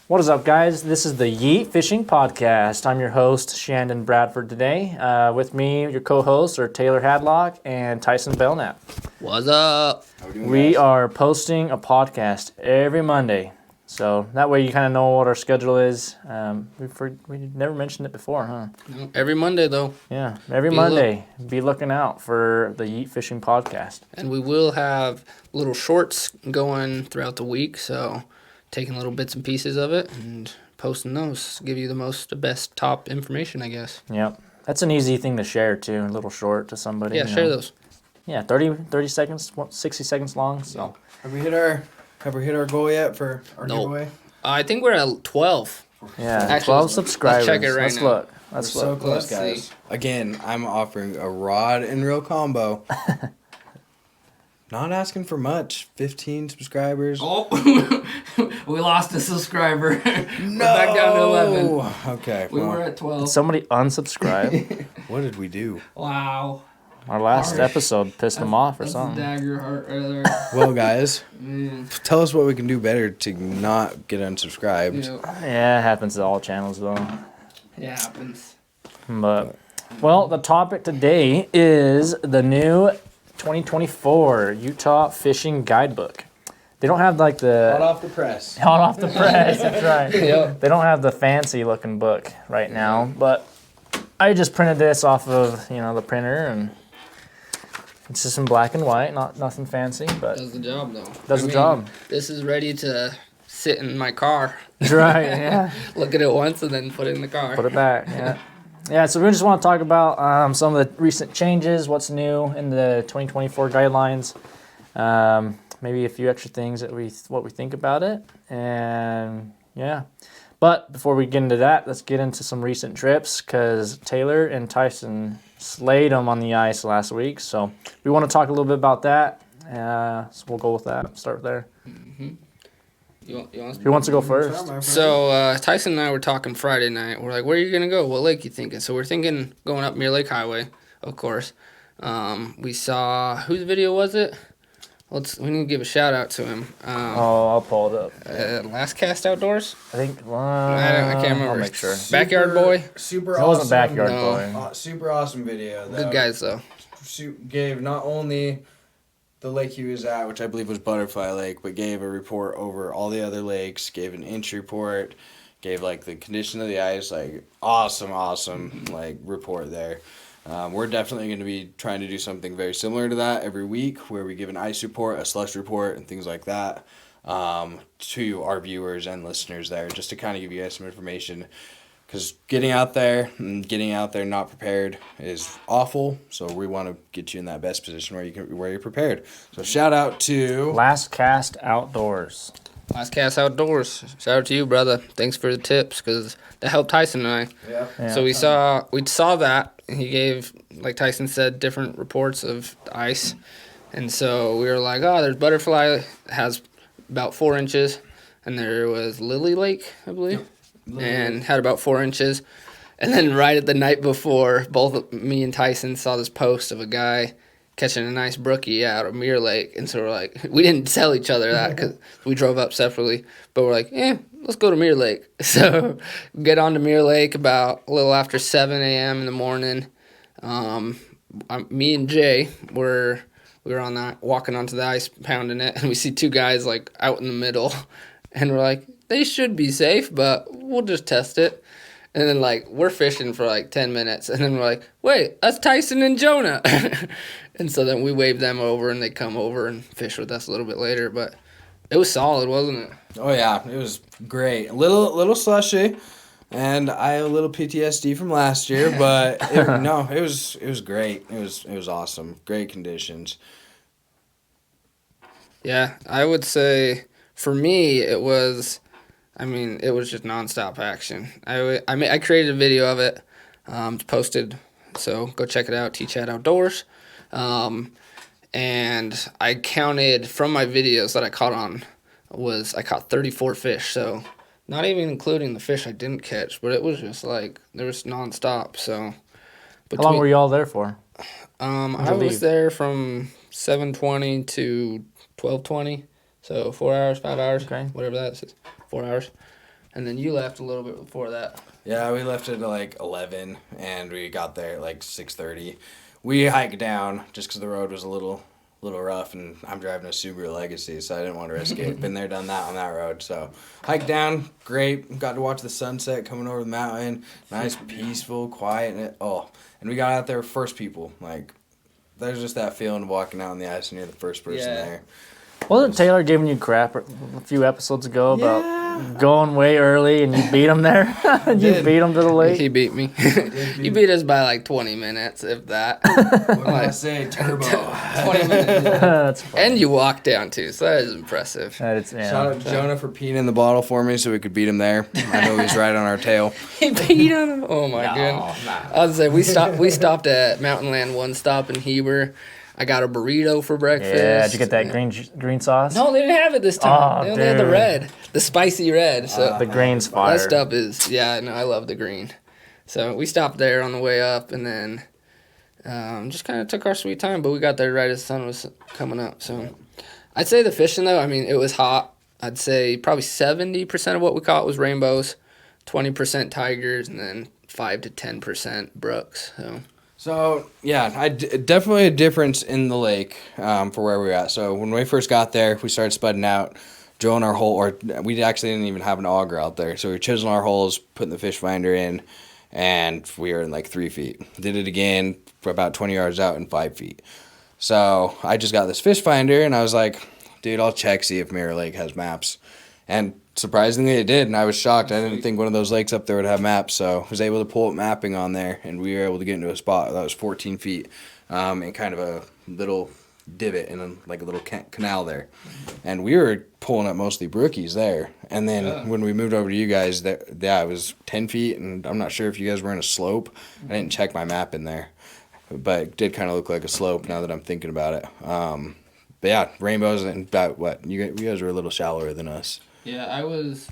What is up, guys? This is the Yeet Fishing Podcast. I'm your host, Shandon Bradford, today. With me, your co-hosts are Taylor Hadlock and Tyson Belknap. What's up? We are posting a podcast every Monday, so that way you kind of know what our schedule is. We never mentioned it before, huh? No, every Monday, though. Yeah, every Monday. Be looking out for the Yeet Fishing Podcast. And we will have little shorts going throughout the week, so taking little bits and pieces of it and posting those, give you the best top information, I guess. Yep. That's an easy thing to share, too, a little short to somebody. Yeah, share those. Yeah, 30 seconds, 60 seconds long. So Have we hit our goal yet for our giveaway? I think we're at 12. Yeah, Actually, 12 subscribers. let's check it right Let's now. look. We're Let's so look. close, Let's guys. Again, I'm offering a rod and reel combo. Not asking for much. 15 subscribers. Oh, we lost a subscriber. No. We're back down to 11. Okay. We well, were at 12. Somebody unsubscribe. what did we do? Wow. Our last Harsh. episode pissed them off or That's something. a dagger heart right there. Well, guys, Man. tell us what we can do better to not get unsubscribed. Yeah, it happens to all channels though. It happens. But well, the topic today is the new 2024 Utah Fishing Guidebook. They don't have like the Hot off the press. hot off the press. That's right. Yep. They don't have the fancy looking book right now, but I just printed this off of the printer, and it's just in black and white, nothing fancy, but Does the job, though. does the job. This is ready to sit in my car. Right, yeah. Look at it once and then put it in the car. Put it back, yeah. Yeah, so we just want to talk about some of the recent changes, what's new in the 2024 guidelines, maybe a few extra things that what we think about it, and yeah. But before we get into that, let's get into some recent trips, because Taylor and Tyson slayed them on the ice last week, so we want to talk a little bit about that. So we'll go with that. Start there. Mm-hmm. You want Who wants to go first? So Tyson and I were talking Friday night. We're like, where are you going to go? What lake you thinking? So we're thinking going up Mirror Lake Highway, of course. We saw, whose video was it? We need to give a shout out to him. I'll pull it up. Last Cast Outdoors? I think. I can't remember. I'll make sure. Backyard Boy? Super That awesome. wasn't Backyard No. Boy. Super awesome video. Good guys, though. Gave not only the lake he was at, which I believe was Butterfly Lake, but gave a report over all the other lakes, gave an inch report, gave like the condition of the ice, like awesome like report there. We're definitely going to be trying to do something very similar to that every week, where we give an ice report, a slush report, and things like that to our viewers and listeners there, just to kind of give you guys some information. Because getting out there not prepared is awful. So we want to get you in that best position where you're prepared. So shout out to Last Cast Outdoors. Last Cast Outdoors. Shout out to you, brother. Thanks for the tips, because that helped Tyson and I. Yeah. So we saw that. He gave, like Tyson said, different reports of the ice. And so we were like, there's Butterfly, has about 4 inches. And there was Lily Lake, I believe. Yep. And had about 4 inches. And then right at the night before, both me and Tyson saw this post of a guy catching a nice brookie out of Mirror Lake. And so we're like, we didn't tell each other that because we drove up separately. But we're like, let's go to Mirror Lake. So we get on to Mirror Lake about a little after 7 a.m. in the morning. Me and Jay we were on that, walking onto the ice, pounding it. And we see 2 guys like out in the middle. And we're like, they should be safe, but we'll just test it. And then, like, we're fishing for, like, 10 minutes. And then we're like, wait, that's Tyson and Jonah. And so then we wave them over, and they come over and fish with us a little bit later. But it was solid, wasn't it? Oh, yeah. It was great. A little slushy. And I have a little PTSD from last year. But, it was great. It was awesome. Great conditions. Yeah, I would say, for me, it was just nonstop action. I created a video of it. It's posted, so go check it out, T-Chat Outdoors. And I counted from my videos that I caught I caught 34 fish, so not even including the fish I didn't catch, but it was just like, there was nonstop, so. How long were you all there for? I was there from 7:20 to 12:20, so 4 hours, 5 hours, Okay. whatever that is, 4 hours. and then you left a little bit before that. Yeah, we left at like 11, and we got there at like 6:30. We hiked down just because the road was a little rough, and I'm driving a Subaru Legacy, so I didn't want to risk it. Been there, done that on that road. So hiked down, great. Got to watch the sunset coming over the mountain. Nice, peaceful, quiet, and we got out there first people. Like, there's just that feeling of walking out on the ice and you're the first person there. Wasn't Taylor giving you crap a few episodes ago about going way early and you beat him there? You beat him to the lake? He beat me. He beat us by like 20 minutes, if that. What did I say? Turbo. 20 minutes. That's funny. And you walked down too, so that is impressive. That is, yeah. Shout out to Jonah for peeing in the bottle for me so we could beat him there. I know he's right on our tail. He beat on him. Oh my goodness. I was say we stopped at Mountain Land one stop in Heber. I got a burrito for breakfast. Yeah, did you get that green sauce? No, they didn't have it this time. Oh, They only had the dude. red, the spicy red. So The green's fire. that stuff is, yeah, no, I love the green. So we stopped there on the way up, and then just kind of took our sweet time. But we got there right as the sun was coming up. So I'd say the fishing though, I mean, it was hot. I'd say probably 70% of what we caught was rainbows, 20% tigers, and then 5 to 10% brooks. So, yeah, definitely a difference in the lake for where we were at. So, when we first got there, we started spudding out, drilling our hole, or we actually didn't even have an auger out there. So, we were chiseling our holes, putting the fish finder in, and we were in like 3 feet. Did it again for about 20 yards out in 5 feet. So, I just got this fish finder, and I was like, dude, I'll check, see if Mirror Lake has maps. And surprisingly, it did, and I was shocked. I didn't think one of those lakes up there would have maps, so I was able to pull up mapping on there, and we were able to get into a spot that was 14 feet and kind of a little divot and like a little canal there. And we were pulling up mostly brookies there. And then when we moved over to you guys, it was 10 feet, and I'm not sure if you guys were in a slope. I didn't check my map in there, but it did kind of look like a slope now that I'm thinking about it. But yeah, rainbows and about what? You guys were a little shallower than us. Yeah, I was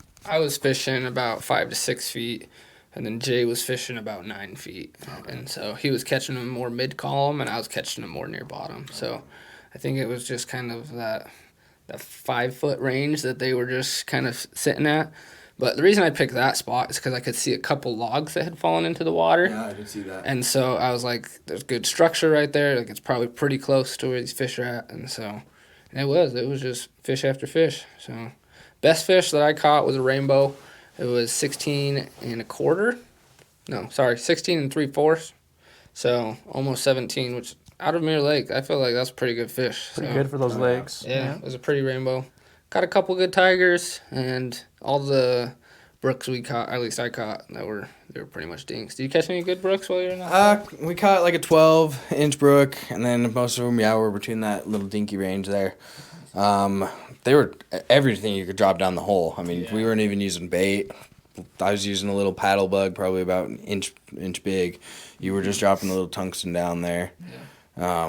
fishing about 5 to 6 feet, and then Jay was fishing about 9 feet, and so he was catching them more mid column, and I was catching them more near bottom. So I think it was just kind of that 5 foot range that they were just kind of sitting at. But the reason I picked that spot is because I could see a couple logs that had fallen into the water. Yeah, I did see that. And so I was like, there's good structure right there. Like, it's probably pretty close to where these fish are at. And so it was just fish after fish. So best fish that I caught was a rainbow. It was 16 3/4. So almost 17, which out of Mirror Lake, I feel like that's a pretty good fish. Pretty good for those lakes. Yeah, it was a pretty rainbow. Caught a couple good tigers, and all the brooks we caught, at least I caught, they were pretty much dinks. Did you catch any good brooks while you were in that? We caught like a 12-inch brook, and then most of them, were between that little dinky range there. They were everything you could drop down the hole. I mean, we weren't even using bait. I was using a little paddle bug, probably about an inch big. You were just dropping a little tungsten down there. Yeah.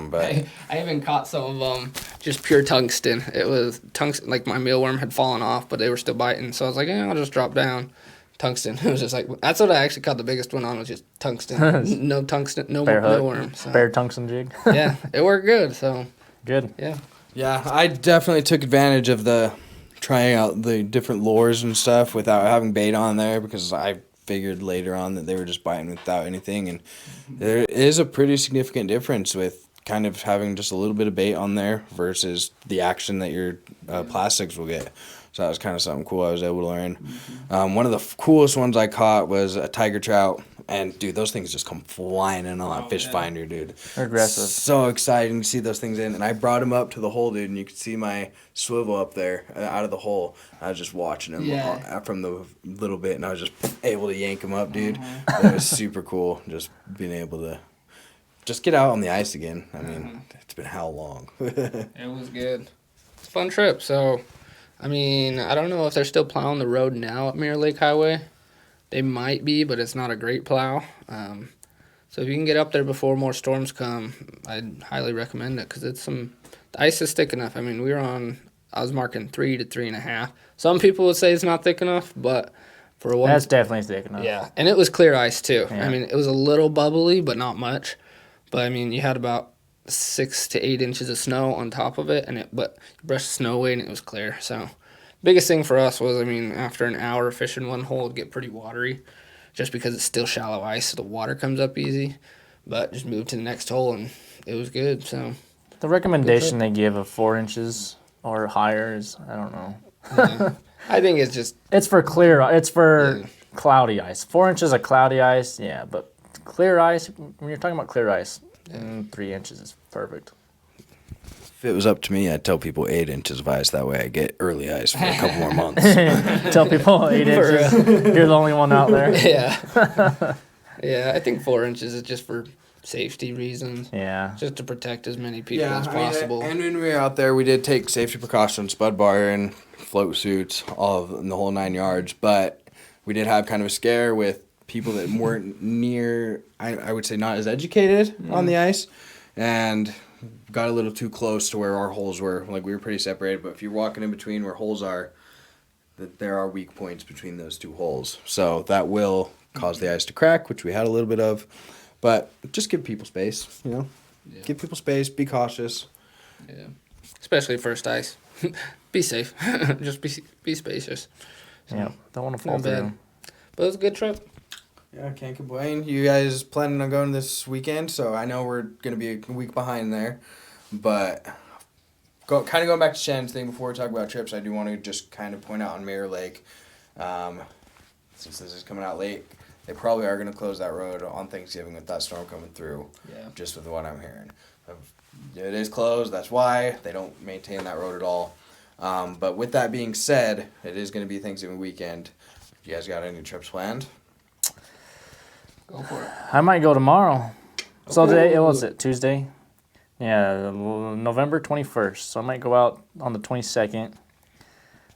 But I even caught some of them just pure tungsten. It was tungsten, like my mealworm had fallen off, but they were still biting. So I was like, I'll just drop down tungsten. It was just like, that's what I actually caught the biggest one on, was just tungsten. No tungsten, no mealworm. So. Bare tungsten jig. Yeah, it worked good. So Good. yeah. yeah, I definitely took advantage of trying out the different lures and stuff without having bait on there, because I figured later on that they were just biting without anything, and there is a pretty significant difference with kind of having just a little bit of bait on there versus the action that your plastics will get. So that was kind of something cool I was able to learn. One of the coolest ones I caught was a tiger trout. And, dude, those things just come flying in on that fish finder, dude. They're aggressive. So exciting to see those things in. And I brought him up to the hole, dude, and you could see my swivel up there out of the hole. I was just watching him from the little bit, and I was just able to yank him up, dude. It was super cool, just being able to just get out on the ice again. I mean, it's been how long? It was good. It's a fun trip. So, I mean, I don't know if they're still plowing the road now at Mirror Lake Highway. They might be, but it's not a great plow. So if you can get up there before more storms come, I'd highly recommend it, because the ice is thick enough. I mean, I was marking 3 to 3.5. Some people would say it's not thick enough, but for one, That's definitely thick enough. yeah, and it was clear ice too. Yeah. I mean, it was a little bubbly, but not much. But I mean, you had about 6 to 8 inches of snow on top of it, but you brushed the snow away and it was clear. So biggest thing for us was, I mean, after an hour fishing one hole, it'd get pretty watery, just because it's still shallow ice, so the water comes up easy. But just moved to the next hole, and it was good. So The recommendation they give of 4 inches or higher is, I don't know. yeah. I think it's just It's for clear. It's for Yeah. cloudy ice. 4 inches of cloudy ice, yeah. But clear ice, when you're talking about clear ice, 3 inches is perfect. If it was up to me, I'd tell people 8 inches of ice. That way I get early ice for a couple more months. Tell people 8 inches. You're the only one out there. yeah, yeah. I think 4 inches is just for safety reasons, Yeah. just to protect as many people as possible. and when we were out there, we did take safety precautions, spud bar and float suits, all of in the whole 9 yards. But we did have kind of a scare with people that weren't near, I would say, not as educated on the ice, and got a little too close to where our holes were. Like, we were pretty separated, but if you're walking in between where holes are, that there are weak points between those 2 holes. So that will cause the ice to crack, which we had a little bit of. But just give people space, you know? Yeah. Give people space, be cautious. Yeah, especially first ice. Be safe. Just be spacious. Yeah. Don't want to fall Not bad. through. But it was a good trip. Yeah, can't complain. You guys planning on going this weekend? So I know we're going to be a week behind there. But kind of going back to Shannon's thing before we talk about trips, I do want to just kind of point out on Mirror Lake, since this is coming out late, they probably are going to close that road on Thanksgiving with that storm coming through. Yeah. Just with what I'm hearing. It is closed. That's why they don't maintain that road at all. But with that being said, it is going to be Thanksgiving weekend. You guys got any trips planned? Go for it. I might go tomorrow. So today, what was it? Tuesday? Yeah, November 21st. So I might go out on the 22nd.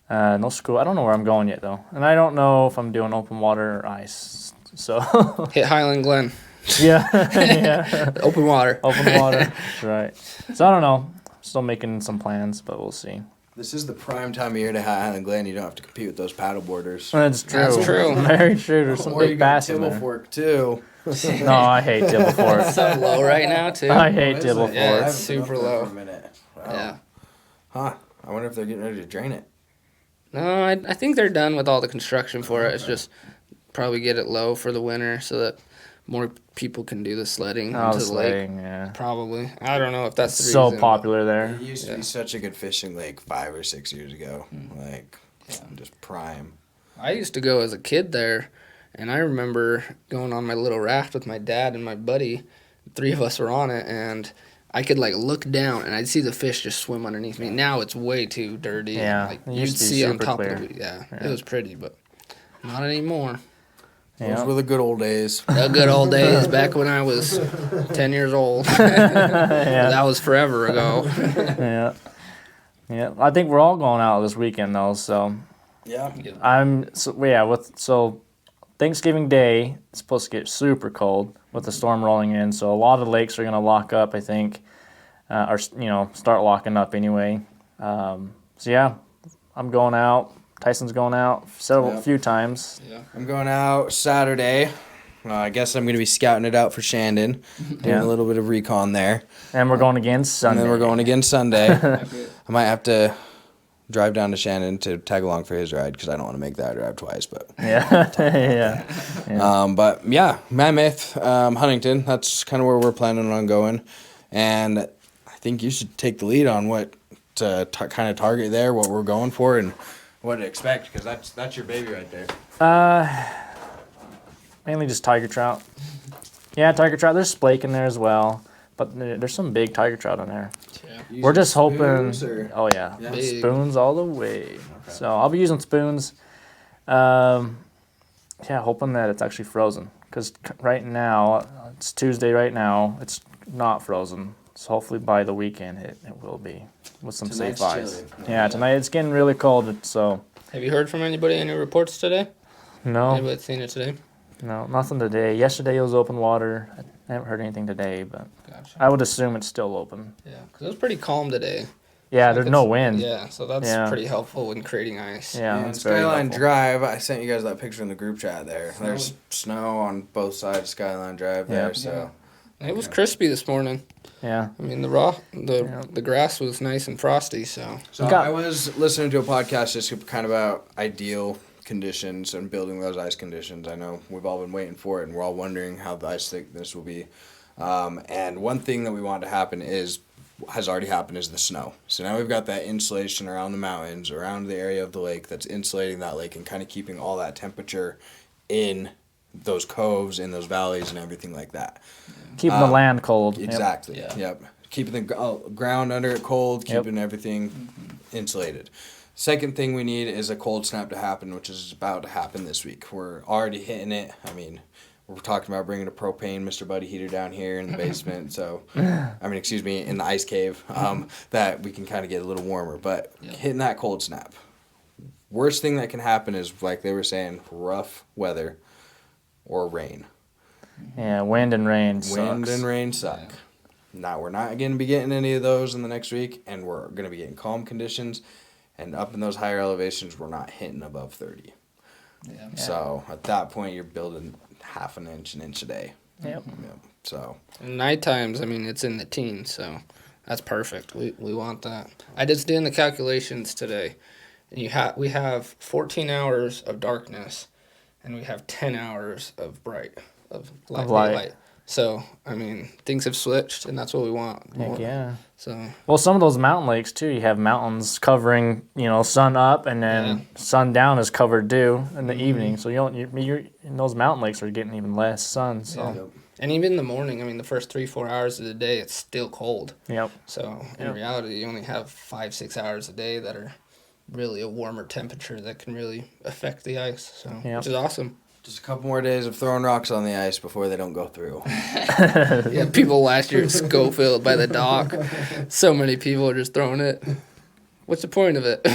No school. I don't know where I'm going yet, though. And I don't know if I'm doing open water or ice. So, Hit Highland Glen. yeah. Yeah. Open water. Open water. That's right. So I don't know. Still making some plans, but we'll see. This is the prime time of year to hit Highland Glen. You don't have to compete with those paddle boarders. That's true. That's true. Very true. There's some Or you big got bass in Tibble there. Fork too. No, I hate Tibble Fork. It's so low right now too. I hate Is Tibble it? Yeah, Fork. I it's haven't been super up there low. For a minute. Wow. Yeah. Huh. I wonder if they're getting ready to drain it. No, I think they're done with all the construction for it. It's just probably get it low for the winter so that more people can do the sledding Oh, into the lake. sledding, yeah. Probably. I don't know if that's the So reason. popular there. It used to be such a good fishing lake 5 or 6 years ago. Like, just prime. I used to go as a kid there, and I remember going on my little raft with my dad and my buddy. 3 of us were on it, and I could like look down and I'd see the fish just swim underneath me. Now it's way too dirty. Yeah, Like it you'd used to be see on super top clear. of it. Yeah, Yeah. it was pretty, but not anymore. Those Yeah. were the good old days. The good old days back when I was 10 years old. Yeah. That was forever ago. Yeah. Yeah. I think we're all going out this weekend though, so Yeah. so Thanksgiving Day it's supposed to get super cold with the storm rolling in, so a lot of the lakes are going to lock up, I think, or start locking up anyway. So yeah, I'm going out. Tyson's going out Yep. few times. Yeah. I'm going out Saturday. I guess I'm going to be scouting it out for Shandon, doing Yeah. a little bit of recon there. And we're going again Sunday. And then we're going again Sunday. I might have to drive down to Shannon to tag along for his ride because I don't want to make that drive twice. But Yeah. Yeah. but yeah, Mammoth, Huntington. That's kind of where we're planning on going, and I think you should take the lead on what to kind of target there, what we're going for, and what to expect because that's your baby right there. Mainly just tiger trout. Yeah, tiger trout. There's splake in there as well, but there's some big tiger trout in there. Yeah. We're just hoping. Spoons, or- Oh yeah, Yeah. Big. spoons all the way. So I'll be using spoons. Yeah, hoping that it's actually frozen because right now it's Tuesday. Right now it's not frozen. So hopefully by the weekend it will be with some Tonight's safe ice. chilly. Yeah, tonight it's getting really cold. So Have you heard from anybody? Any reports today? no, Anybody seen it today? no, nothing today. Yesterday it was open water. I haven't heard anything today, but Gotcha. I would assume it's still open. Yeah, because it was pretty calm today. Yeah, Like there's it's- no wind. Yeah, so that's Yeah. pretty helpful when creating ice. Yeah, and that's very Skyline helpful. Drive, I sent you guys that picture in the group chat there. There's snow on both sides of Skyline Drive there, Yeah. so It was crispy this morning. Yeah. I mean, the grass was nice and frosty, so. So I was listening to a podcast just kind of about ideal conditions and building those ice conditions. I know we've all been waiting for it, and we're all wondering how the ice thickness will be. And one thing that we want to happen has already happened is the snow. So now we've got that insulation around the mountains, around the area of the lake that's insulating that lake and kind of keeping all that temperature in those coves, in those valleys, and everything like that. Keeping the land cold. Exactly. Yep. Yep. Keeping the ground under it cold, keeping everything insulated. Second thing we need is a cold snap to happen, which is about to happen this week. We're already hitting it. I mean, we're talking about bringing a propane Mr. Buddy heater down here in the basement. So, in the ice cave, that we can kind of get a little warmer. But hitting that cold snap. Worst thing that can happen is, like they were saying, rough weather or rain. Yeah, wind and rain sucks. Wind and rain suck. Yeah. Now, we're not going to be getting any of those in the next week, and we're going to be getting calm conditions. And up in those higher elevations, we're not hitting above 30. Yeah. So, at that point, you're building half an inch a day. Yep. So. And night times, I mean, it's in the teens, so that's perfect. We want that. I just did the calculations today. And we have 14 hours of darkness, and we have 10 hours of light. So, I mean, things have switched, and that's what we want. Heck yeah. So. Well, some of those mountain lakes, too, you have mountains covering, sun up, and then sun down is covered, too, in the evening. So, you're those mountain lakes are getting even less sun. So. Yeah. And even in the morning, I mean, the first 3-4 hours of the day, it's still cold. Yep. So, in reality, you only have 5-6 hours a day that are really a warmer temperature that can really affect the ice, so which is awesome. Just a couple more days of throwing rocks on the ice before they don't go through. Yeah, people last year at Schofield by the dock, so many people are just throwing it. What's the point of it?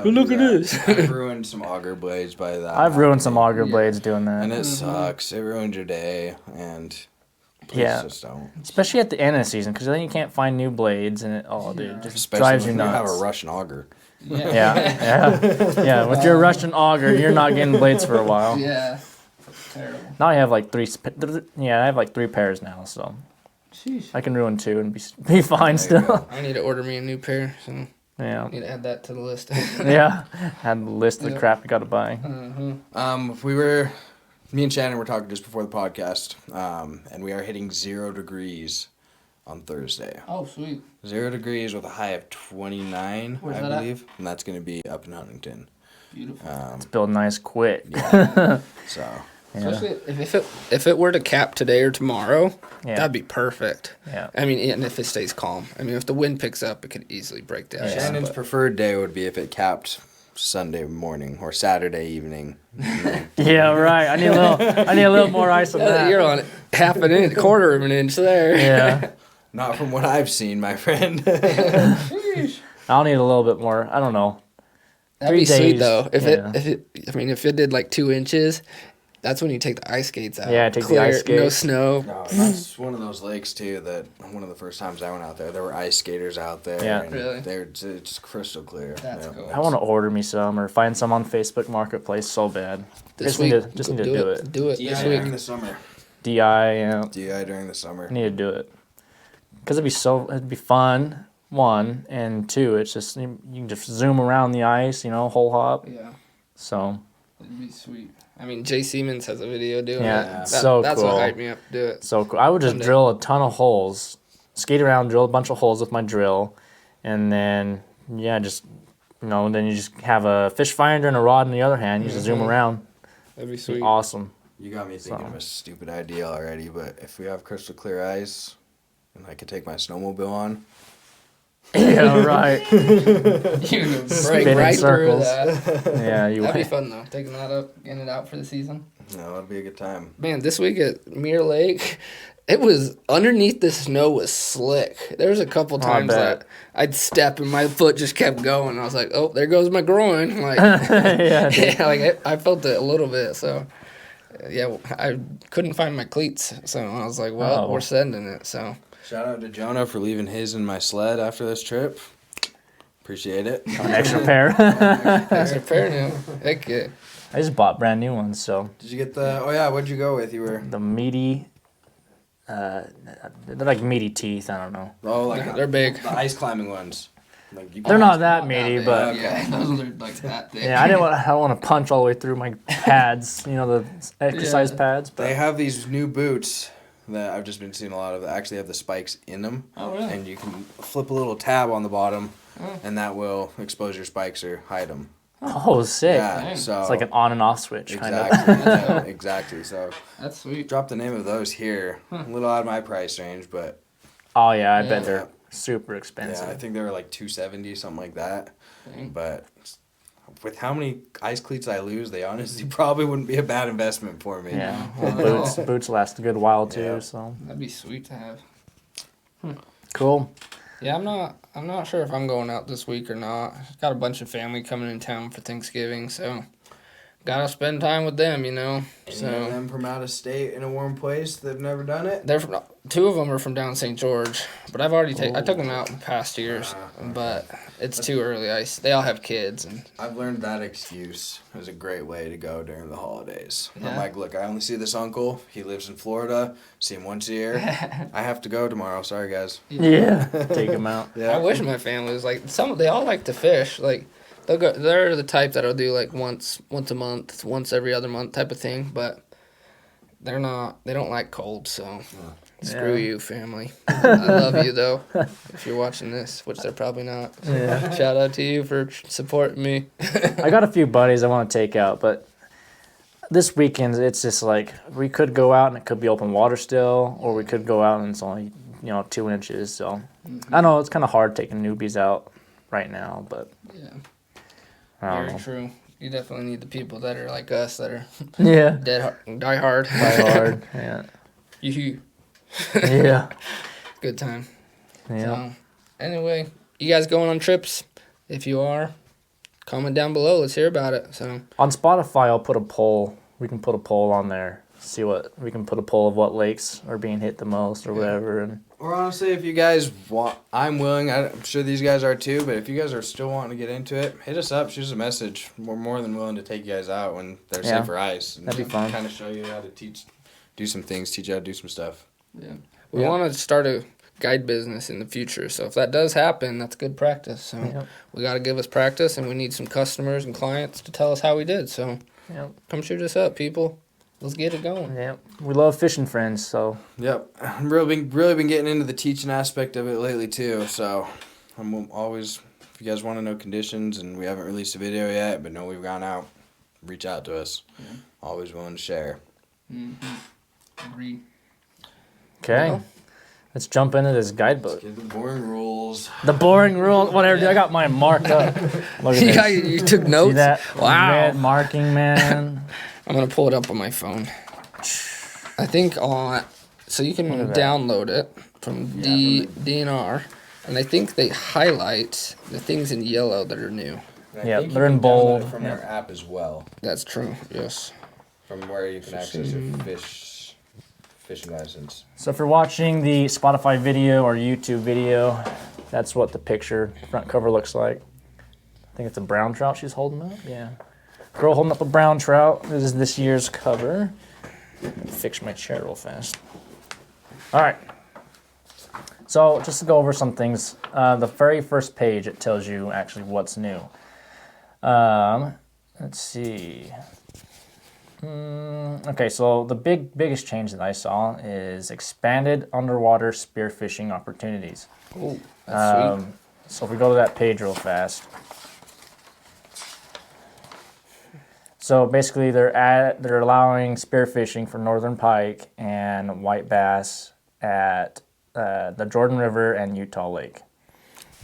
Look at this. I've ruined some auger blades by that. I've ruined some auger blades doing that. And it sucks. It ruined your day, and just don't. Especially at the end of the season, because then you can't find new blades, and it just drives you nuts. Especially when you have a Russian auger. Yeah. With your Russian auger, you're not getting blades for a while. Yeah, terrible. Now I have like 3. I have like 3 pairs now, so sheesh. I can ruin 2 and be fine still. I need to order me a new pair, so I need to add that to the list. Add the list of the crap you got to buy. Me and Shannon were talking just before the podcast, and we are hitting 0 degrees on Thursday. Oh, sweet. 0 degrees with a high of 29, Where's I that believe. And that's going to be up in Huntington. Beautiful. It's building nice quick. Yeah. So. Especially if it were to cap today or tomorrow, that'd be perfect. Yeah. I mean, and if it stays calm. I mean, if the wind picks up, it could easily break the ice. Shannon's preferred day would be if it capped Sunday morning or Saturday evening. Yeah, right. I need a little more ice than that. You're on half an inch, quarter of an inch there. Yeah. Not from what I've seen, my friend. I'll need a little bit more. I don't know. That'd be sweet though. If it did like 2 inches, that's when you take the ice skates out. Yeah, take the ice skates. No snow. No, that's one of those lakes too that one of the first times I went out there were ice skaters out there. Yeah. And really? They're just crystal clear. That's cool. I want to order me some or find some on Facebook Marketplace so bad. Just need to do it. Do it DI this week. during the summer. DI, DI during the summer. I need to do it. Because it'd be fun, 1, and 2, it's just, you can just zoom around the ice, whole hop. Yeah. So. It'd be sweet. I mean, Jay Siemens has a video doing it. That's That's cool. what hyped me up to do it. So cool. I would just drill a ton of holes, skate around, drill a bunch of holes with my drill, and then, then you just have a fish finder and a rod in the other hand. You just zoom around. That'd be sweet. Awesome. You got me thinking of a stupid idea already, but if we have crystal clear ice, and I could take my snowmobile on. Yeah, right. You Spinning right circles. through that. Yeah, That'd be fun though. Taking that up, getting it out for the season. No, it'd be a good time. Man, this week at Mirror Lake, it was underneath the snow was slick. There was a couple times that I'd step and my foot just kept going. I was like, oh, there goes my groin. Like, I felt it a little bit. So, yeah, I couldn't find my cleats. So I was like, well, we're sending it. So. Shout out to Jonah for leaving his in my sled after this trip. Appreciate it. An extra pair. Extra pair now. Heck yeah. I just bought brand new ones, so. Did you get the? Oh yeah, what'd you go with? You were the meaty. they're like meaty teeth. I don't know. Oh, like They're big. The ice climbing ones. Like you They're not that meaty, big. but Yeah, those are like that thick. yeah, I don't want to punch all the way through my pads. You know, the exercise Yeah. pads. They But have these new boots that I've just been seeing a lot of that actually have the spikes in them. Oh, really? And you can flip a little tab on the bottom, Oh. and that will expose your spikes or hide them. oh, sick! Yeah, Dang. so It's like an on and off switch, kind of. exactly, yeah, exactly. So That's sweet. drop the name of those here. A little out of my price range, but Oh yeah, I Yeah. bet they're super expensive. yeah, I think they were like $270, something like that. Dang. But with how many ice cleats I lose, they honestly probably wouldn't be a bad investment for me. Yeah, Yeah. well, boots last a good while too. Yeah. So That'd be sweet to have. cool. Yeah, I'm not sure if I'm going out this week or not. Got a bunch of family coming in town for Thanksgiving, so gotta spend time with them, you know. Any of So them from out of state in a warm place that've never done it? they're from, two of them are from down St. George, but I've already I took them out in past years, Okay. but it's too early. They all have kids, and I've learned that excuse is a great way to go during the holidays. I'm Yeah. like, look, I only see this uncle. He lives in Florida. See him once a year. I have to go tomorrow. Sorry, guys. Yeah, take them out. Yeah. I wish my family was like they all like to fish. Like they'll go. They're the type that'll do like once a month, once every other month type of thing. But they're not. They don't like cold. So screw Yeah. you, family. I love you though. If you're watching this, which they're probably not. Yeah. Shout out to you for supporting me. I got a few buddies I want to take out, but this weekend it's just like we could go out and it could be open water still, or we could go out and it's only 2 inches. So I know it's kind of hard taking newbies out right now, but Yeah, I don't very know. true. You definitely need the people that are like us that are Yeah, die hard. try hard. Yeah, You yeah, good time. yeah. So, anyway, you guys going on trips? If you are, comment down below. Let's hear about it. So, On Spotify, I'll put a poll. We can put a poll on there. See what we can put a poll of what lakes are being hit the most or whatever. And Or honestly, if you guys want, I'm willing. I'm sure these guys are too. But if you guys are still wanting to get into it, hit us up. Shoot us a message. We're more than willing to take you guys out when there's Yeah. safer ice. And That'd be fun. Kind of show you how to do some things, teach you how to do some stuff. yeah, we Yeah. want to start a guide business in the future. So, if that does happen, that's good practice. So, Yep. we got to give us practice, and we need some customers and clients to tell us how we did. So, Yep. come shoot us up, people. Let's get it going. Yep. We love fishing friends, so Yep, I've really been getting into the teaching aspect of it lately too. So I'm always, if you guys want to know conditions, and we haven't released a video yet, but know we've gone out, reach out to us. Yeah. Always willing to share. Agree. okay. Well. Let's jump into this guidebook. Get the boring rules. The boring rule, whatever. Dude, I got mine marked up. Look at Yeah, this. you took notes. See that? Wow. Red marking, man. I'm gonna pull it up on my phone. I think so you can Look at that. download it from DNR, and I think they highlight the things in yellow that are new. And I Yeah, think you they're in can download bold, it from yeah. their app as well, That's true. Yes. from where you can access your fishing license. So if you're watching the Spotify video or YouTube video, that's what the picture front cover looks like. I think it's a brown trout she's holding up. Yeah. Girl holding up a brown trout. This is this year's cover. Fix my chair real fast. All right. So just to go over some things, the very first page, it tells you actually what's new. Let's see. Okay, so the biggest change that I saw is expanded underwater spearfishing opportunities. Oh, that's sweet. So if we go to that page real fast. So basically they're allowing spearfishing for northern pike and white bass at the Jordan River and Utah Lake.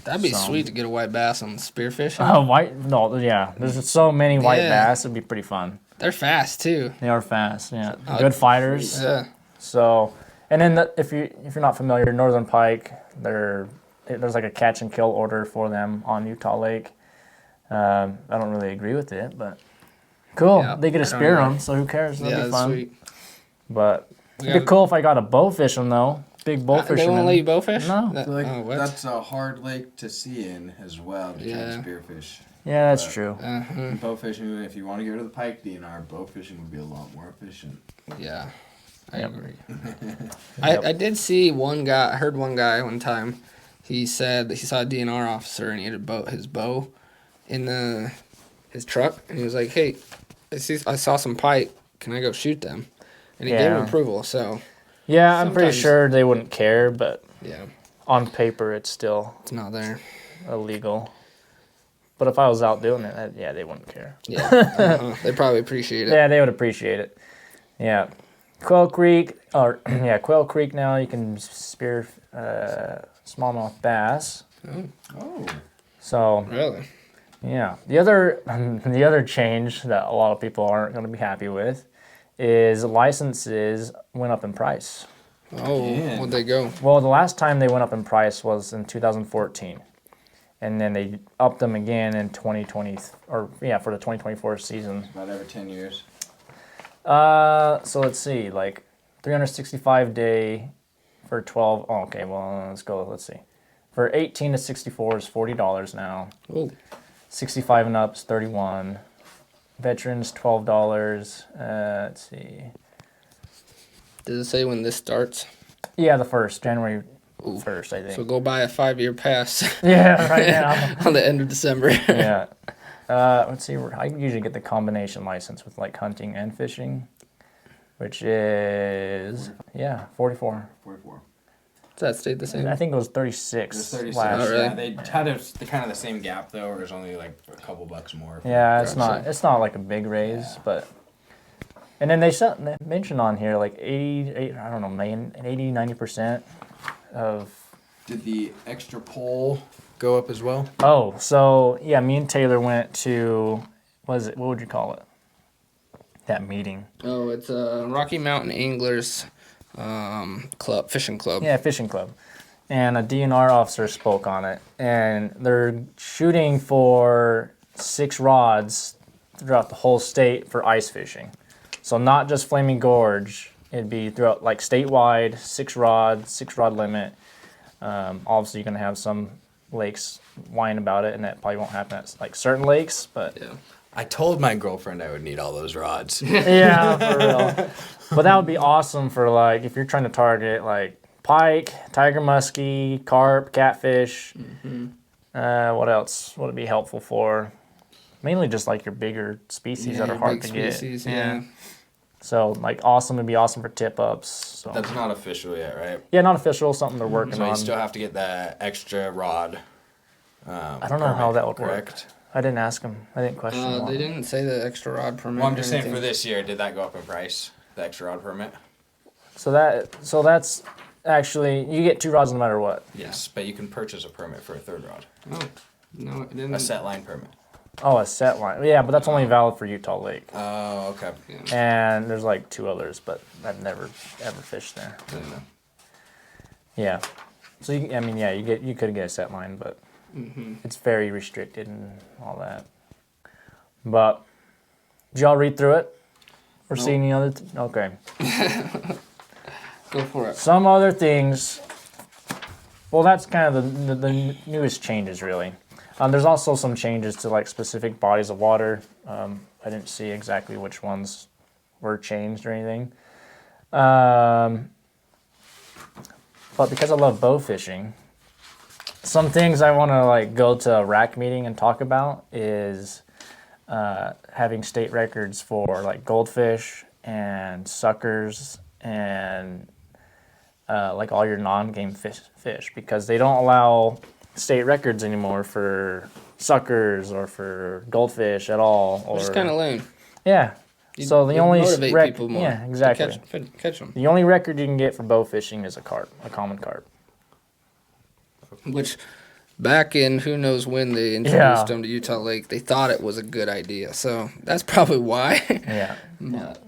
That'd be so- sweet to get a white bass on spearfishing. There's so many white Yeah. bass, it'd be pretty fun. They're fast too. They are fast, yeah. Oh, Good fighters. Yeah. So, and then if you're not familiar, northern pike, there's like a catch and kill order for them on Utah Lake. I don't really agree with it, but cool. Yeah, They get I to don't spear either. them, so who cares? That'd Yeah, be that's fun. sweet. But We it'd be got- cool if I got a bowfish them though. Big bowfish. They won't let you bowfish? No. That- oh, what? That's a hard lake to see in as well to try Yeah. and spearfish. Yeah, that's true. Bow fishing, if you want to go to the pike DNR, bow fishing would be a lot more efficient. Yeah. I Yep. agree. Yep. I did see one guy. I heard one guy one time. He said that he saw a DNR officer and he had his bow in his truck, and he was like, "Hey, I saw some pike. Can I go shoot them?" And he gave him Yeah. approval. So Yeah, I'm pretty Sometimes- sure they wouldn't care, but yeah, on paper it's still it's not there. illegal. But if I was out doing it, yeah, they wouldn't care. Yeah, they probably appreciate it. Yeah, they would appreciate it. Yeah. Quail Creek, Quail Creek now you can spear smallmouth bass. Oh. So, Really? yeah. The other change that a lot of people aren't going to be happy with is licenses went up in price. Oh, Yeah. where'd they go? Well, the last time they went up in price was in 2014. And then they upped them again in 2020, for the 2024 season. About every 10 years. So let's see, like 365 day for 12. Oh, okay, well, let's go. Let's see. For 18 to 64 is $40 now. Oh, 65 and up is $31. Veterans $12. Let's see. does it say when this starts? Yeah, the first January Ooh. 1st, I think. So go buy a 5-year pass Yeah, right now. on the end of December. Yeah. Let's see. I usually get the combination license with like hunting and fishing, which is 44. 44. Does that stay the same? I think it was 36 There's 36. last. Oh, really? Yeah, they had the kind of the same gap though, where it's only like a couple bucks more. Yeah, Gotcha. it's not like a big raise, Yeah. but. And then they mentioned on here like 80, 90% of. Did the extra pole go up as well? Oh, so yeah, me and Taylor went to, what would you call it? That meeting. Oh, it's a Rocky Mountain Anglers club, fishing club. Yeah, fishing club. And a DNR officer spoke on it. And they're shooting for 6 rods throughout the whole state for ice fishing. So not just Flaming Gorge. It'd be throughout, like, statewide, 6 rod limit. Obviously, you're going to have some lakes whine about it, and that probably won't happen at, like, certain lakes, but... Yeah. I told my girlfriend I would need all those rods. Yeah, for real. But that would be awesome for, like, if you're trying to target, like, pike, tiger muskie, carp, catfish. What else would it be helpful for? Mainly just, like, your bigger species that are hard big to species, get. yeah. So, like, awesome would be awesome for tip-ups. So. That's not official yet, right? Yeah, not official, something they're working So on. you still have to get that extra rod. I don't know how that would work. Correct. I didn't ask him. I didn't question him. They didn't say the extra rod permit. Well, I'm or just saying for anything. this year, did that go up in price? The extra rod permit? So that's actually, you get 2 rods no matter what. Yes, but you can purchase a permit for a 3rd rod. Oh, no, it didn't. A set line permit. Oh, a set line. Yeah, but that's only valid for Utah Lake. Oh, okay. And there's like 2 others, but I've never ever fished there. Didn't know. Yeah. So you could get a set line, but it's very restricted and all that. But did y'all read through it or see any other? Okay. Go for it. Some other things. Well, that's kind of the newest changes, really. There's also some changes to like specific bodies of water. I didn't see exactly which ones were changed or anything. But because I love bow fishing, some things I want to like go to a rack meeting and talk about is having state records for like goldfish and suckers and like all your non-game fish because they don't allow state records anymore for suckers or for goldfish at all. Or Just kind of lame. yeah. So the You'd only motivate people more. yeah, to exactly. Catch them. The only record you can get for bow fishing is a carp, a common carp. Which, back in who knows when they introduced them to Utah Lake, they thought it was a good idea. So that's probably why. Yeah. But,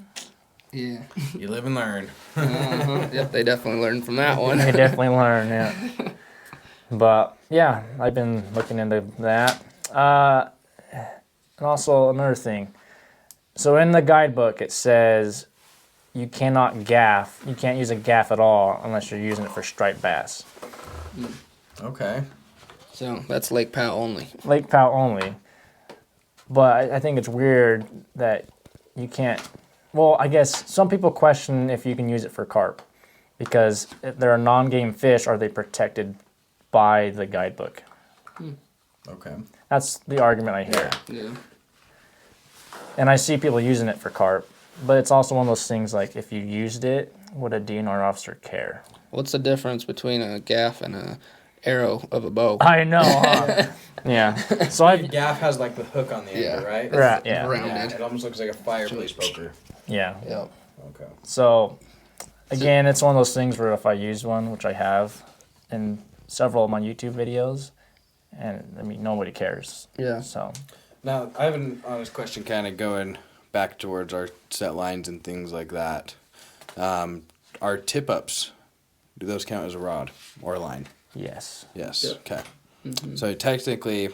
yeah. You live and learn. Yep, they definitely learned from that one. They definitely learn, yeah. But yeah, I've been looking into that. And also another thing. So in the guidebook it says you cannot gaff. You can't use a gaff at all unless you're using it for striped bass. Okay. So that's Lake Powell only. Lake Powell only. But I think it's weird that you can't well, I guess some people question if you can use it for carp because if they're a non-game fish, are they protected by the guidebook? Okay. That's the argument I hear. Yeah. And I see people using it for carp, but it's also one of those things like if you used it, would a DNR officer care? What's the difference between a gaff and a arrow of a bow? I know, huh? Yeah. So I've Gaff has like the hook on the end, Yeah. right? Right, yeah. Rounded. It almost looks like a fireplace poker. yeah. Yep. Okay. So again, it's one of those things where if I use one, which I have in several of my YouTube videos, and I mean nobody cares. Yeah. So Now, I have an honest question kind of going back towards our set lines and things like that. Our tip-ups, do those count as a rod or a line? yes. Yes. Yeah. Okay. So technically,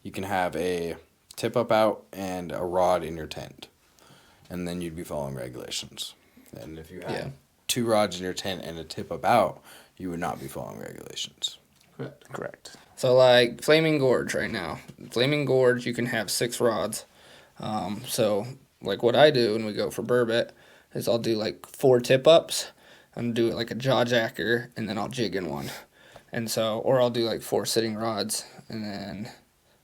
you can have a tip-up out and a rod in your tent, and then you'd be following regulations. And if you had Yeah. 2 rods in your tent and a tip-up out, you would not be following regulations. Correct. So like Flaming Gorge right now. Flaming Gorge, you can have 6 rods. So like what I do when we go for burbot is I'll do like 4 tip-ups. I'm do it like a jaw jacker, and then I'll jig in one. And so, or I'll do like 4 sitting rods, and then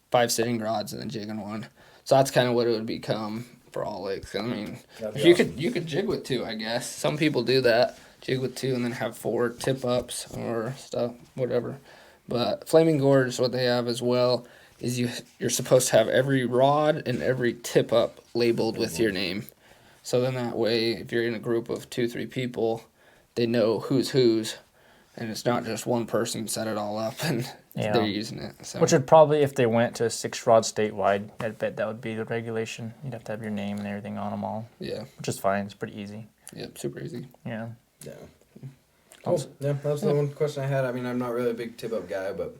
5 sitting rods, and then jig in one. So that's kind of what it would become for all lakes. I mean, That'd be if you awesome. you could jig with 2, I guess. Some people do that, jig with 2, and then have 4 tip-ups or stuff, whatever. But Flaming Gorge, what they have as well is you're supposed to have every rod and every tip-up labeled with your name. So then that way, if you're in a group of 2-3 people, they know who's whose, and it's not just one person set it all up and Yeah. they're using it. So Which would probably, if they went to a 6-rod statewide, I bet that would be the regulation. You'd have to have your name and everything on them all, yeah, which is fine. It's pretty easy. super easy. Yeah. Yeah. Cool. Yeah, that was the one question I had. I mean, I'm not really a big tip-up guy, but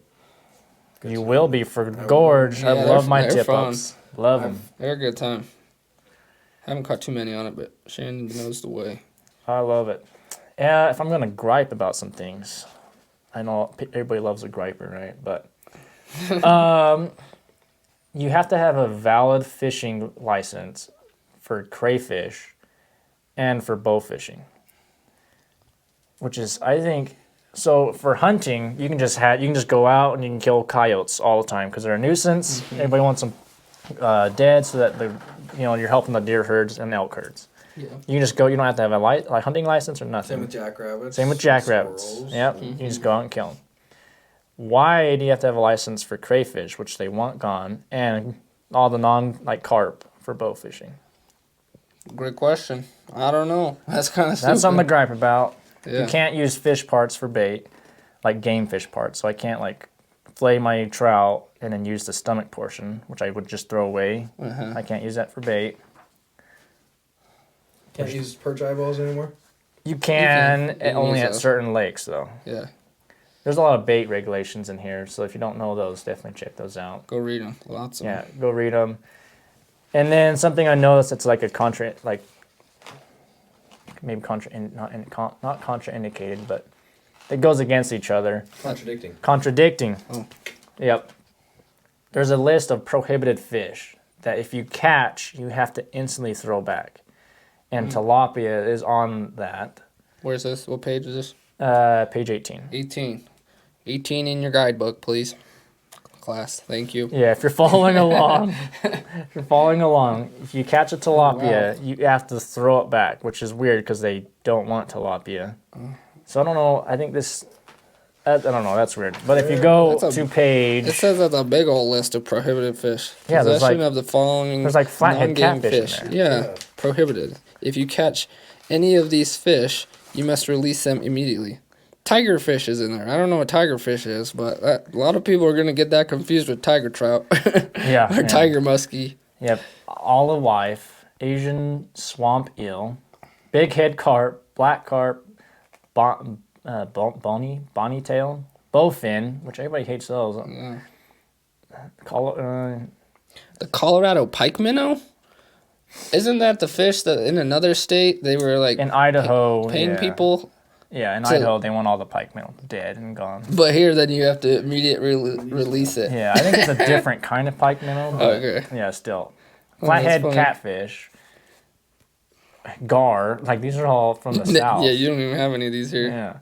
You will be for Gorge. I Yeah, love my they're tip-ups. Love them. They're a good time. Haven't caught too many on it, but Shannon knows the way. I love it. Yeah, if I'm going to gripe about some things, I know everybody loves a griper, right? But you have to have a valid fishing license for crayfish and for bow fishing. Which is, I think, so for hunting, you can just go out and you can kill coyotes all the time because they're a nuisance. Everybody wants them dead so that you're helping the deer herds and elk herds. Yeah. You can just go. You don't have to have a hunting license or nothing. same with jackrabbits. Same with jackrabbits. squirrels. Yep. You just go out and kill them. Why do you have to have a license for crayfish, which they want gone, and all the carp for bow fishing? Great question. I don't know. That's kind of stupid. That's something to gripe about. Yeah. You can't use fish parts for bait, like game fish parts. So I can't flay my trout and then use the stomach portion, which I would just throw away. Uh-huh. I can't use that for bait. Can't use perch eyeballs anymore. You can, You can only use at those. certain lakes though. Yeah. There's a lot of bait regulations in here, so if you don't know those, definitely check those out. Go read them. Lots of Yeah, them. go read them. And then something I noticed that's like a maybe not contraindicated, but it goes against each other. Contradicting. Oh. Yep. There's a list of prohibited fish that if you catch, you have to instantly throw back. And tilapia is on that. Where's this? What page is this? Page 18. 18. 18 in your guidebook, please. Class, thank you. Yeah, if you're following along, if you catch a tilapia, Wow. you have to throw it back, which is weird because they don't want tilapia. So I don't know. I think I don't know. That's weird. But if you go That's a- to page, It says that's a big old list of prohibited fish. Yeah, there's Possession like- of the following there's like flathead non-game catfish in fish. there. Yeah, prohibited. If you catch any of these fish, you must release them immediately. Tigerfish is in there. I don't know what tigerfish is, but a lot of people are going to get that confused with tiger trout yeah, or yeah. tiger muskie. Yep, olive wife, Asian swamp eel, big head carp, black carp, bonny tail, bowfin, which everybody hates those. Yeah. The The Colorado pike minnow? Isn't that the fish that in another state they were like in Idaho, paying yeah. people? Yeah, in So- Idaho, they want all the pike minnow dead and gone. But here, then you have to immediately release it. Yeah, I think it's a different kind of pike minnow. But Okay. yeah, still. Well, that's Flathead funny. catfish. gar. Like these are all from the south. Yeah, you don't even have any of these here. Yeah.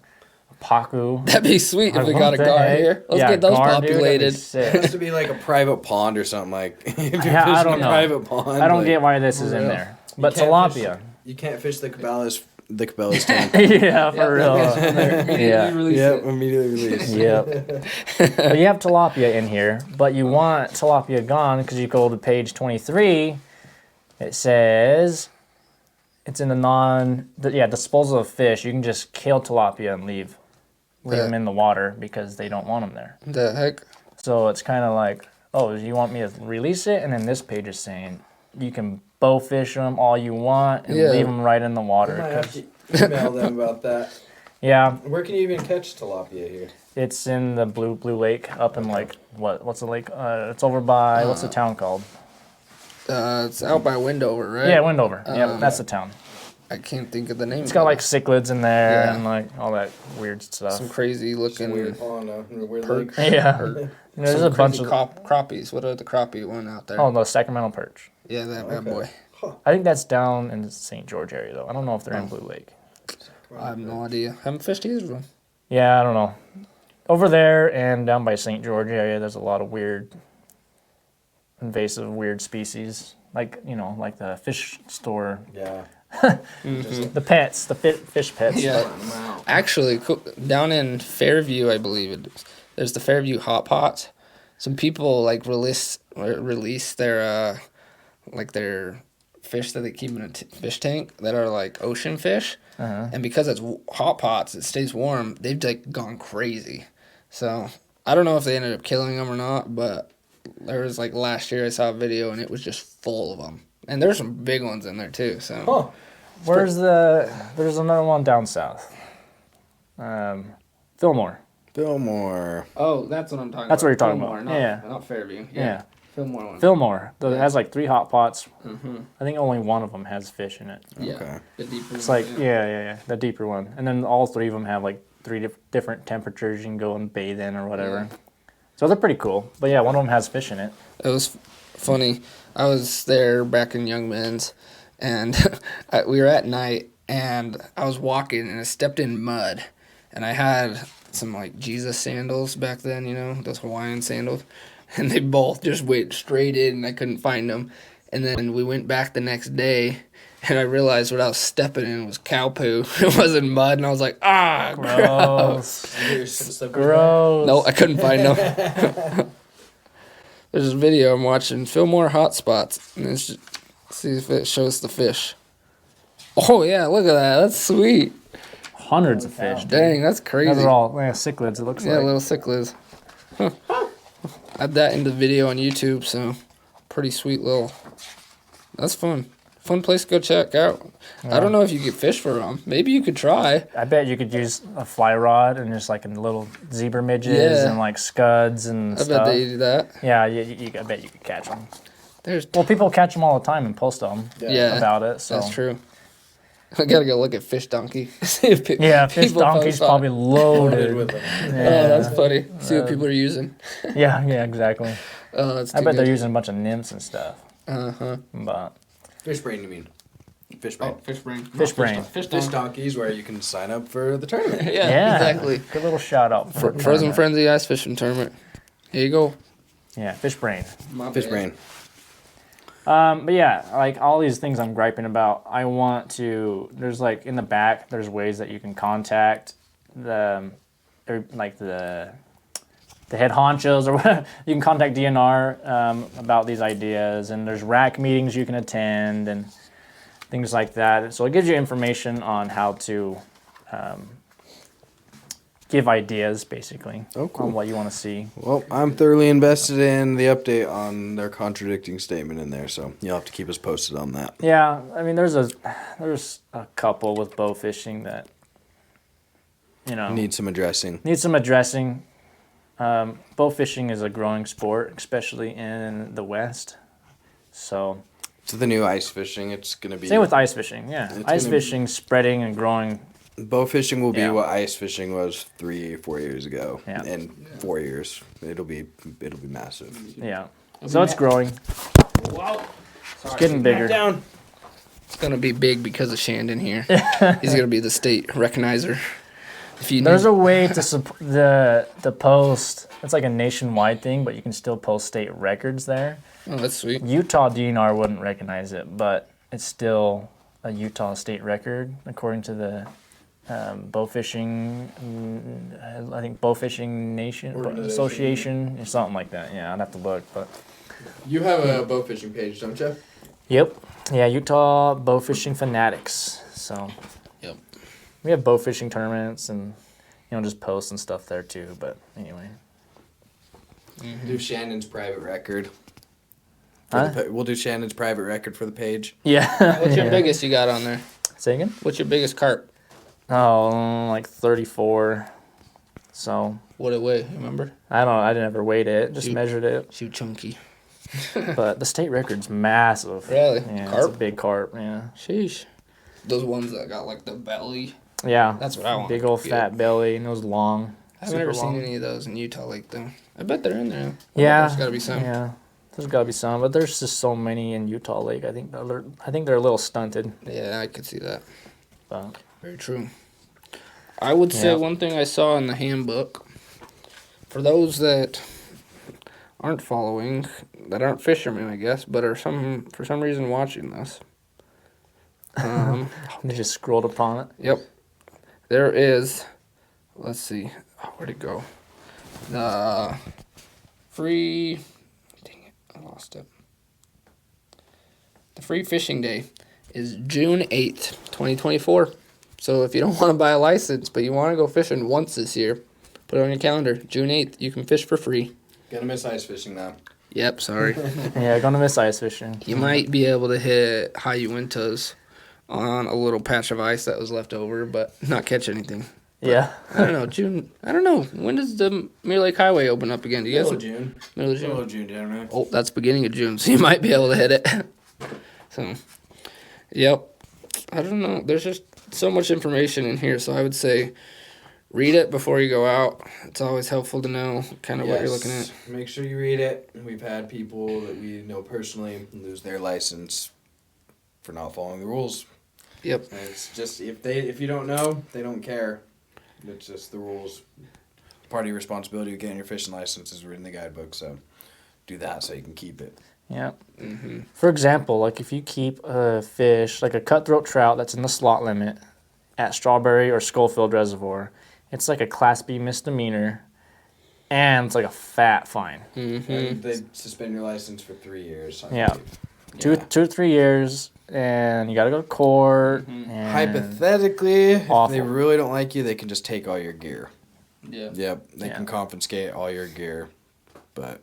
Paku. That'd be sweet if Like, we what got a the gar heck? here. Let's Yeah, get those gar, dude, that'd be populated. It sick. has to be like a private pond or something. Like if you're Yeah, I fishing don't a know. private pond. I don't like, get why this is in real. there. But can't tilapia. You can't fish the Cabela's tank. Yeah, for real. Yeah. Yep, immediately release. Yep. But you have tilapia in here, but you want tilapia gone because you go to page 23. It says it's in the disposal of fish. You can just kill tilapia and leave them in the water because they don't want them there. The heck? So it's kind of like, oh, you want me to release it? And then this page is saying you can bow fish them all you want and leave them right in the I water. might have to email them about that. Yeah, Where can you even catch tilapia here? it's in the blue lake up in like what's the lake? It's over by what's the town called? It's out by Wendover, right? Yeah, Wendover. Yeah, that's the town. I can't think of the name. It's got like cichlids in there Yeah. and like all that weird stuff. some crazy looking. Weird pond, weird Perk. lake. Yeah, there's Some a bunch crazy of crappies. What are the crappie one out there? oh the Sacramento perch. Yeah, that bad boy. I think that's down in the St. George area though. I don't know if they're in Blue Lake. I have no idea. Haven't fished either of them. Yeah, I don't know. Over there and down by St. George area, there's a lot of weird, invasive, weird species. Like, like the fish store, Yeah. the pets, the fish pets. Yeah. Wow. Actually, down in Fairview, I believe it is, there's the Fairview Hot Pots. Some people like release their their fish that they keep in a fish tank that are like ocean fish, and because it's hot pots, it stays warm. They've like gone crazy. So I don't know if they ended up killing them or not, but there was like last year I saw a video and it was just full of them, and there's some big ones in there too. So Huh. There's another one down south. Fillmore. Fillmore. oh, that's what I'm talking. That's about. what you're talking Fillmore, about. not, Yeah. not Fairview. Yeah. Fillmore one. Fillmore. It has like 3 hot pots. Mm-hmm. I think only one of them has fish in it. Yeah. Okay. The deeper It's one, like, yeah, the deeper one. And then all 3 of them have like 3 different temperatures you can go and bathe in or whatever. Yeah. So they're pretty cool. But yeah, one of them has fish in it. It was funny. I was there back in Young Men's, and we were at night, and I was walking, and I stepped in mud, and I had some like Jesus sandals back then, those Hawaiian sandals, and they both just went straight in, and I couldn't find them. And then we went back the next day, and I realized what I was stepping in was cow poo. It wasn't mud, and I was like, gross. Gross. No, I couldn't find them. There's a video I'm watching, Fillmore Hotspots, and it's just, see if it shows the fish. Oh yeah, look at that. That's sweet. Hundreds of fish. Dang, that's crazy. Those are all cichlids, it looks Yeah, like. little cichlids. Huh. Add that into the video on YouTube, so pretty sweet little. That's fun. Fun place to go check out. I don't know if you could fish for them. Maybe you could try. I bet you could use a fly rod and just like little zebra midges Yeah. and like scuds and I stuff. bet they do that. Yeah, I bet you could catch them. There's Well, people catch them all the time and post them yeah, about it. So that's true. I gotta go look at Fish Donkey. See if yeah, Fish people Donkey's post on probably it. loaded. with them. Oh, Yeah. that's funny. See what people are using. Yeah, exactly. Oh, that's I too bet they're good. using a bunch of nymphs and stuff. Uh-huh. But Fish brain, you mean? Fish brain. Oh, fish brain. Fish brain. Fish Fish donkey. donkeys where you can sign up for the tournament. Yeah, yeah, exactly. Good little shout out for Frozen tournament. Frenzy Ice Fishing Tournament. Here you go. Yeah, fish brain. Fish brain. But yeah, like all these things I'm griping about, I want to. There's like in the back, there's ways that you can contact the head honchos or whatever. You can contact DNR about these ideas, and there's rack meetings you can attend and things like that. So it gives you information on how to give ideas, basically, Oh, cool. on what you want to see. Well, I'm thoroughly invested in the update on their contradicting statement in there, so you'll have to keep us posted on that. Yeah, I mean, there's a couple with bow fishing that Need some addressing. need some addressing. Bow fishing is a growing sport, especially in the West. So So the new ice fishing, it's gonna be same with ice fishing. Yeah, It's ice gonna- fishing spreading and growing. bow fishing will be Yeah. what ice fishing was 3-4 years ago. Yeah. In 4 years, it'll be massive. Yeah, so it's growing. Wow. It's getting bigger. Down. gonna be big because of Shandon here. He's gonna be the state recognizer. If you There's need- a way to the post. It's like a nationwide thing, but you can still post state records there. Oh, that's sweet. Utah DNR wouldn't recognize it, but it's still a Utah state record according to the bow fishing. I think Bow Fishing Nation Organization. Association or something like that. Yeah, I'd have to look, but You have a bow fishing page, don't you? yep, yeah, Utah Bow Fishing Fanatics. So Yep. we have bow fishing tournaments and just posts and stuff there too. But anyway, Do Shannon's private record. Huh? We'll do Shannon's private record for the page. yeah. What's your Yeah. biggest you got on there? Say again? What's your biggest carp? Oh, like 34. So What it weigh? You remember? I never weighed it, just Shoot. measured it. Shoot, chunky. But the state record's massive. Really? Yeah, it's a Carp? big carp. Yeah. Sheesh. Those ones that got like the belly. Yeah. That's what I want. Big old fat belly and it was long. I've super never long. seen any of those in Utah Lake though. I bet they're in there. Yeah. There's gotta be some. Yeah. There's got to be some, but there's just so many in Utah Lake. I think they're a little stunted. Yeah, I could see that. But Very true. I would say Yeah. one thing I saw in the handbook, for those that aren't following, that aren't fishermen, I guess, but are for some reason watching this. they just scrolled upon it. Yep. There is, let's see, where'd it go? The free, dang it, I lost it. The free fishing day is June 8th, 2024. So if you don't want to buy a license, but you want to go fishing once this year, put it on your calendar. June 8th, you can fish for free. Gonna miss ice fishing now. Yep, sorry. Yeah, gonna miss ice fishing. You might be able to hit high Uintas on a little patch of ice that was left over, but not catch anything. Yeah. I don't know, June. I don't know. When does the Mirror Lake Highway open up again? Do you guys? Middle of June. Middle of June. Middle of June, generally. Oh, that's beginning of June, so you might be able to hit it. So, yep. I don't know. There's just so much information in here, so I would say read it before you go out. It's always helpful to know kind of what you're looking at. Make sure you read it. We've had people that we know personally lose their license for not following the rules. Yep. And it's just if you don't know, they don't care. It's just the rules. Part of your responsibility of getting your fishing license is written in the guidebook, so do that so you can keep it. Yeah. Mm-hmm. For example, like if you keep a fish, like a cutthroat trout that's in the slot limit at Strawberry or Schofield Reservoir, it's like a Class B misdemeanor, and it's like a fat fine. Mm-hmm. And they suspend your license for 3 years. I Yeah. believe. 2 or 3 years, and you got to go to court. And Hypothetically, if Awful. they really don't like you, they can just take all your gear. Yeah. Yep, they Yeah. can confiscate all your gear, but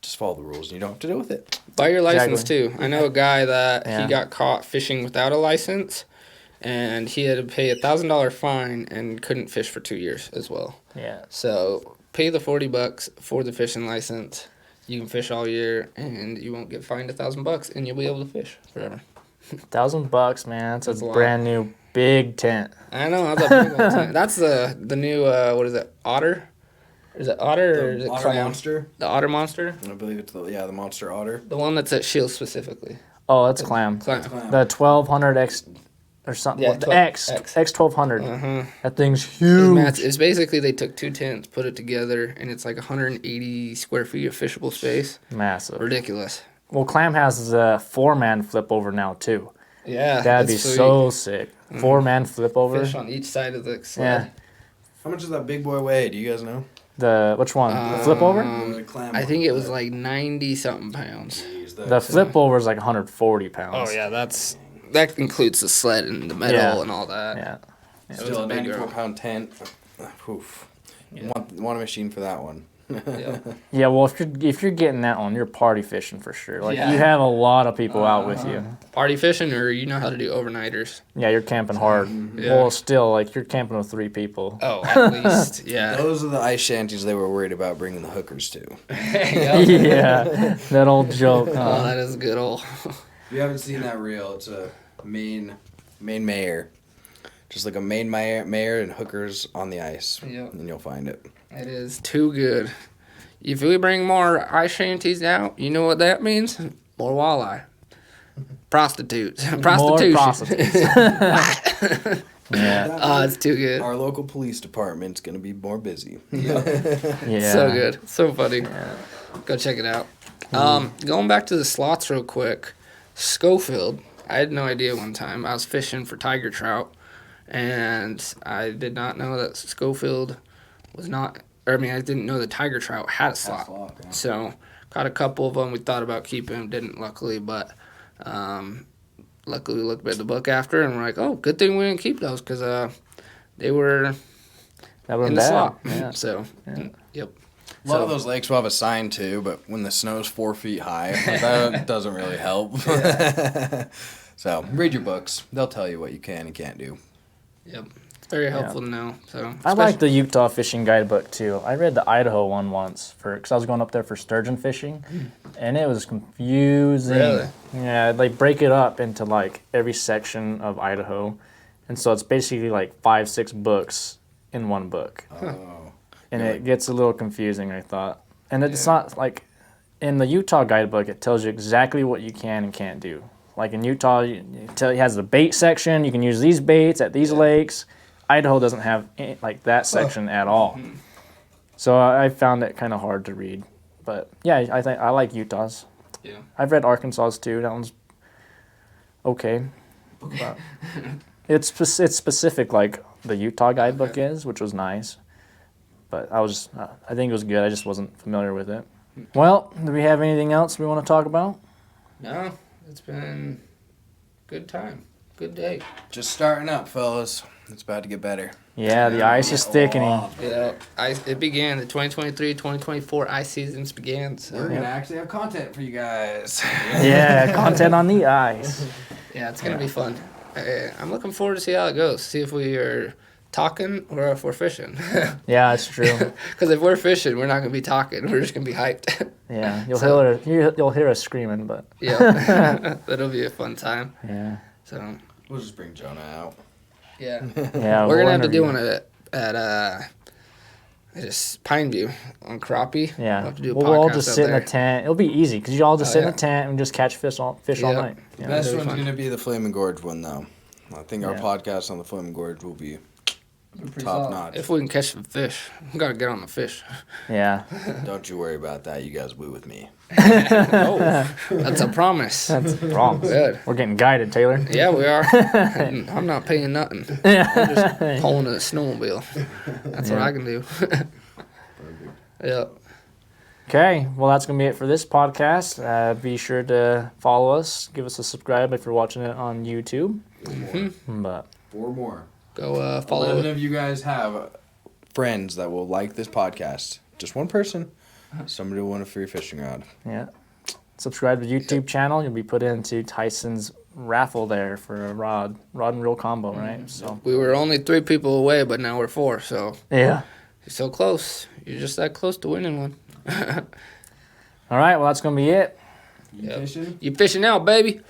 just follow the rules and you don't have to deal with it. Buy your license Exactly. too. I know a guy that Yeah. he got caught fishing without a license, and he had to pay $1,000 fine and couldn't fish for 2 years as well. Yeah. So pay the $40 for the fishing license. You can fish all year, and you won't get fined $1,000, and you'll be able to fish forever. $1,000, man. It's That's a a lot. brand new big tent. I know that's a big old tent. That's the new what is it, otter? Is it otter or is The it otter clam? monster. The otter monster, I believe it's the monster otter. the one that's at Shield specifically. Oh, that's clam. Clam. The 1200X or something. Yeah, Well, the X 1200. Uh-huh. That thing's huge. It's basically they took 2 tents, put it together, and it's like 180 square feet of fishable space. Massive. Ridiculous. Well, clam has a 4-man flip over now too. Yeah, That'd be that's sweet. so sick. 4-man flip over. Fish on each side of the Yeah. sled. How much does that big boy weigh? Do you guys know? The which one? The flip over? The clam I one. think it was like 90 something pounds. Jeez, The that's- flip over is like 140 pounds. Oh yeah, that includes the sled and the metal Yeah. and all that. Yeah. It's Still a a big 94-pound tent. Oof. Yeah. Want a machine for that one. Yeah. Yeah, well, if you're getting that one, you're party fishing for sure. Like Yeah. you have a lot of people out with you. Party fishing, or you know how to do overnighters? Yeah, you're camping hard. Yeah. Well, still, like you're camping with 3 people. Oh, at least, yeah. Those are the ice shanties they were worried about bringing the hookers to. Yeah, that old joke. Oh, Huh? that is good old. If you haven't seen that reel, it's a main mayor. Just like a main mayor and hookers on the ice. Yep. And you'll find it. It is too good. If we bring more ice shanties out, you know what that means? More walleye. prostitutes. More Prostitution. prostitutes. Yeah. Oh, it's too good. Our local police department's gonna be more busy. Yeah. So good. So funny. Yeah. Go check it out. Going back to the slots real quick. Schofield. I had no idea one time. I was fishing for tiger trout, and I did not know that Schofield was not. Or I mean, I didn't know the tiger trout had a slot. Yeah. So caught a couple of them. We thought about keeping them, didn't luckily, but luckily we looked at the book after and we're like, oh, good thing we didn't keep those because they were That would in be the bad. slot. Yeah. So, Yeah. yep. A lot of those lakes will have a sign too, but when the snow's 4 feet high, that doesn't really help. So read your books; they'll tell you what you can and can't do. Yep. It's very helpful to know. So I like the Utah fishing guidebook too. I read the Idaho one once because I was going up there for sturgeon fishing, and it was confusing. Really? Yeah, they break it up into like every section of Idaho, and so it's basically like 5-6 books in one book, and it gets a little confusing. I thought, and it's not like in the Utah guidebook. It tells you exactly what you can and can't do. Like in Utah, it has the bait section. You can use these baits at these lakes. Idaho doesn't have like that section at all. So I found it kind of hard to read. But yeah, I think I like Utah's. Yeah. I've read Arkansas's too. That one's okay. But it's specific like the Utah guidebook is, which was nice. But I think it was good. I just wasn't familiar with it. Well, do we have anything else we want to talk about? No, it's been good time. Good day. Just starting up, fellas. It's about to get better. Yeah, the ice is thickening. Yeah, it began. The 2023-2024 ice seasons began. So. We're gonna actually have content for you guys. Yeah, content on the ice. Yeah, it's gonna be fun. I'm looking forward to see how it goes. See if we are talking or if we're fishing. Yeah, it's true. Because if we're fishing, we're not gonna be talking. We're just gonna be hyped. Yeah, So- you'll hear us screaming, but Yeah, that'll be a fun time. yeah, So We'll just bring Jonah out. yeah, yeah. we're we'll gonna have to do interview. one at just Pineview on crappie. Yeah, We'll have to do a we'll all podcast just out sit in there. a tent. It'll be easy because you all just Oh, sit in yeah. a tent and just catch fish all Yeah. night. The Yeah. best that'd be one's fun. gonna be the Flaming Gorge one, though. I think our Yeah. podcast on the Flaming Gorge will be Pretty top solid. notch. If we can catch some fish, we gotta get on the fish. Yeah, Don't you worry about that. You guys will be with me. Oh, that's a promise. that's wrong. Good. We're getting guided, Taylor. Yeah, we are. I'm not paying nothing. I'm just pulling a snowmobile. That's what I can do. Yep. Okay, well that's gonna be it for this podcast. Be sure to follow us, give us a subscribe if you're watching it on YouTube. But 4 more. Go follow. 11 of you guys have friends that will like this podcast. Just one person. Somebody will win a free fishing rod. yeah, subscribe to the YouTube channel. You'll be put into Tyson's raffle there for a rod and reel combo, right? So We were only 3 people away, but now we're 4. So yeah. you're so close. You're just that close to winning one. All right, well that's gonna be it. You Yep. fishing? You fishing out, baby.